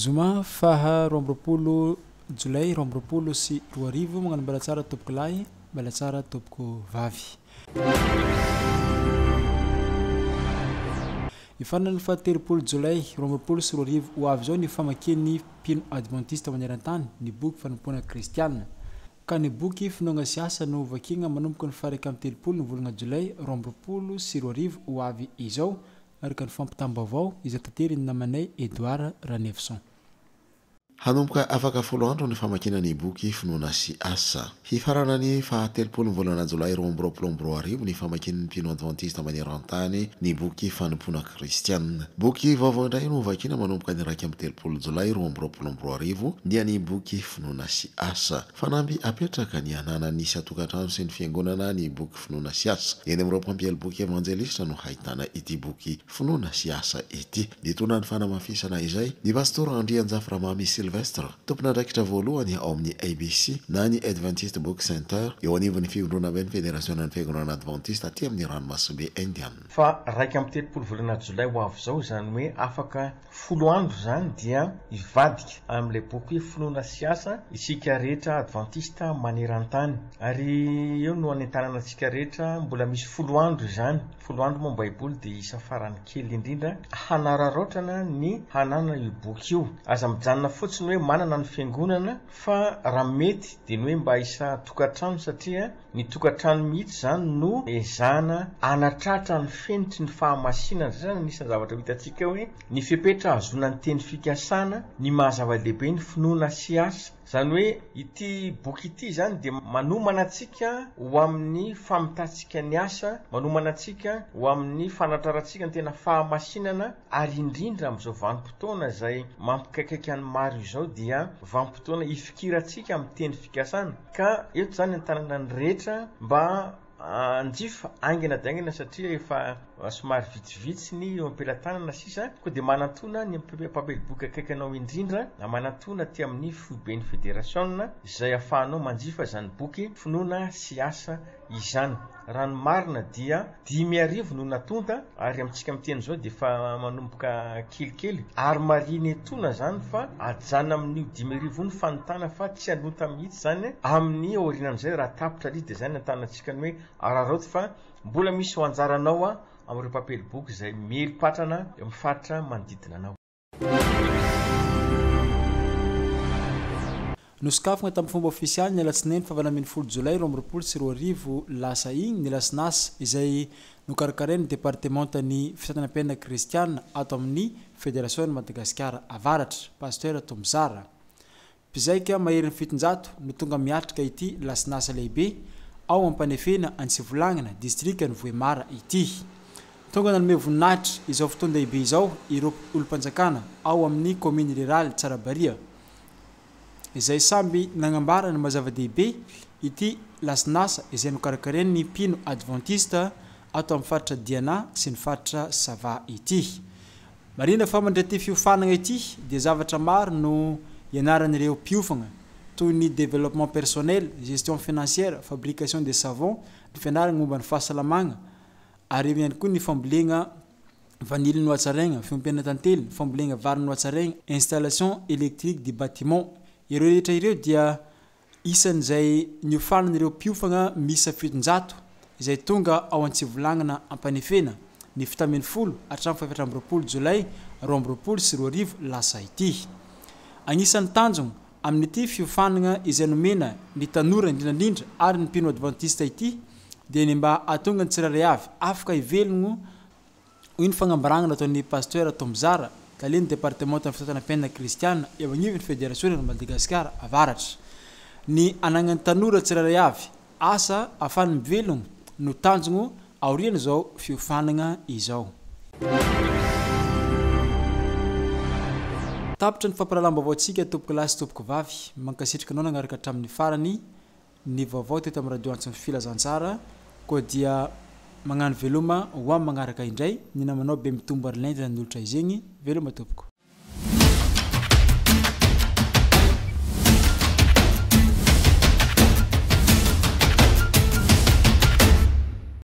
Zoma faha rombropolo Jolay rombropolo sy roa arivo magnano mbala tsara topoko lahy mbala tsara topoko vavy. Ifanana fa telopolo Jolay rombropolo sy roa arivo ho avy zao ny famakian'ny mpino adventiste maneran-tany ny boky fanompoana kristianina. Ka ny boky finoana sy asa no vakiana manomboka ny faraka amin'ny telopolo ny volana Jolay rombropolo sy roa arivo ho avy izao araka ny fampitam-baovao izay tanteriny namanay Edouard Ranefson. Hanomboka afaka folo andro ny famakinany boky finoana sy asa. Hifarana ny fahatelopolo ny volana Jolay rombropolo arivo ny famakinany mpino adventiste maneran-tany ny boky fanompoana kristianina. Boky vaovao indray no vakiana manomboka ny raika amin'ny telopolo Jolay rombropolo arivo dia ny boky finoana sy asa. Fanamby apetraka ny ananany satokantrano sy ny fiangonana ny boky finoana sy asa. Eny amin'ny mpampiely boky evangelista no hahitana ity boky finoana sy asa ity. Ditona ny fanamafisana izay ny pastora Andrianjaframamy Sylvestre, tompona andraikitra voalohany ao amin'ny ABC na ny Adventist Book Center eo anivon'ny fiondrona be ny Federasiona ny Fiangonana Adventiste aty amin'ny ranomasimbe Indian. Fa raika amin'ny telopolo volana Jolay ho avy zao zany hoe afaka folo andro zany dia ivadika amin'ilay boky finoana sy asa isika rehetra adventista maneran-tany. Ary eo no anentanana antsika rehetra mbola misy folo andro zany. Folo andro moa Baiboly dia isa farany kely indrindra hanararaotrana ny hanana io boky io. Aza mijanona fotsiny hoe manana ny fiangonana fa raha mety dia ny hoe mba isa tokantrano satria ny tokantrano mihitsy zany no ezana anatratra ny fenitry ny fahamasinana. Zany anisan'ny zavatra hitantsika hoe ny fepetra azona ny teny fikasana ny mahazava-dehibe ny finoana sy asa. Zany hoe ity boky ity zany dia manomana antsika ho amin'ny famitatsika ny asa, manomana antsika ho amin'ny fanatrarantsika ny tena fahamasinana, ary indrindra amin'izao vanim-potoana izay mampikaikaika ny maro izao dia vanim-potoana ifikirantsika amin'ny teny fikasana. Ka eto zany antanana ny rehetra mba anjifa aingana daingana satria efa somary vitsivitsy ny eo am-pelantanana sisa, koa dia manantona ny mpampiely boky akaikanao indrindra manantona ty amin'ny foiben'ny federasiona izay ahafahanao manjifa zany boky finoana sy asa izany. Raha ny marina dia 10,000 no natonta, ary amintsika miteny zao dia efa manomboka kelikely, ary mariny etona zany fa ajana amin'io 10,000 ny fanontana fa tsy anota mihitsy zany amin'ny orinan'izay raha tapitra izy. Dia zany antanantsika ny hoe araraoty fa mbola misy ho anjaranao amin'ireo mpampiely boky izay melo-patrana eo amin'ny faritra manodidina anao. Nosokafana tamin'ny fomba ofisialy ny alatsinainy fahavalo folo Jolay rombropolo sy roa arivo lasa iny ny lasinasa izay nokarakarain'ny departementan'ny fitanam-piainana kristianina ato amin'ny Federasiona Madagasikara avaratra pasteur Tomzara. Mpizaika maherin'ny fitonjato no tonga miatrika ity lasinasa lehibe ao ampanefena Antsivolangana distrikany Voemara ity. Tonga nanome voninahitra izao fotoana lehibe izao ireo olom-panjakana ao amin'ny commune rurale Tsarabaria izay samby nagnambara ny mazava-dehibe ity lasinasa izay nokarakarain'ny mpino adventiste ato amin'ny faritra Diana sy ny faritra Sava ity. Marina fa mandray ity fiofanana ity dia zavatra maro no ianaran'ireo mpiofana toy ny développement personnel, gestion financière, fabrication des savons, ny fianarana momba ny fahasalamagna, ary ihany koa ny fambolena vanily no hatsaraigna, fiompiana tantely, fambolena vary no hatsaraigna, installation électrique du bâtiment. Ireo rehetra ireo dia isan'izay niofanan'ireo mpiofana misa fitonjato izay tonga ao Antsivolangana ampanefena ny fitamen'ny folo hatramin'ny 17 Jolay rombropolo sy roa arivo lasa ity. Agnisan'ny tanjona amin'ity fiofanana izay nomena ny tanora indrindrandrindra ary ny mpino adventiste ity dia ny mba atonga ny tsirairay avy afaka ivelogno hoy ny fagnambarana nataon'ny pasteur Tomzara taleny departementan'ny fitanam-piainana kristianina eo anivon'ny Federasiona ny Madagasikara avaratra. Ny anagnan'ny tanora tsirairay avy asa ahafahany mivelogno no tanjona aoriana izao fiofanana izao. Tapitra ny famparalam-baovao antsika tompoko lahy sy tompoko vavy, mankasitrika anao nagnaraka hatramin'ny farany ny vaovao teto amin'ny radio Antsin'ny Filazantsara, koa dia magnano veloma ho amin'ny magnaraka indray ny namanao be mitombo ary lendina ny olotra izegny. Veloma tompoko.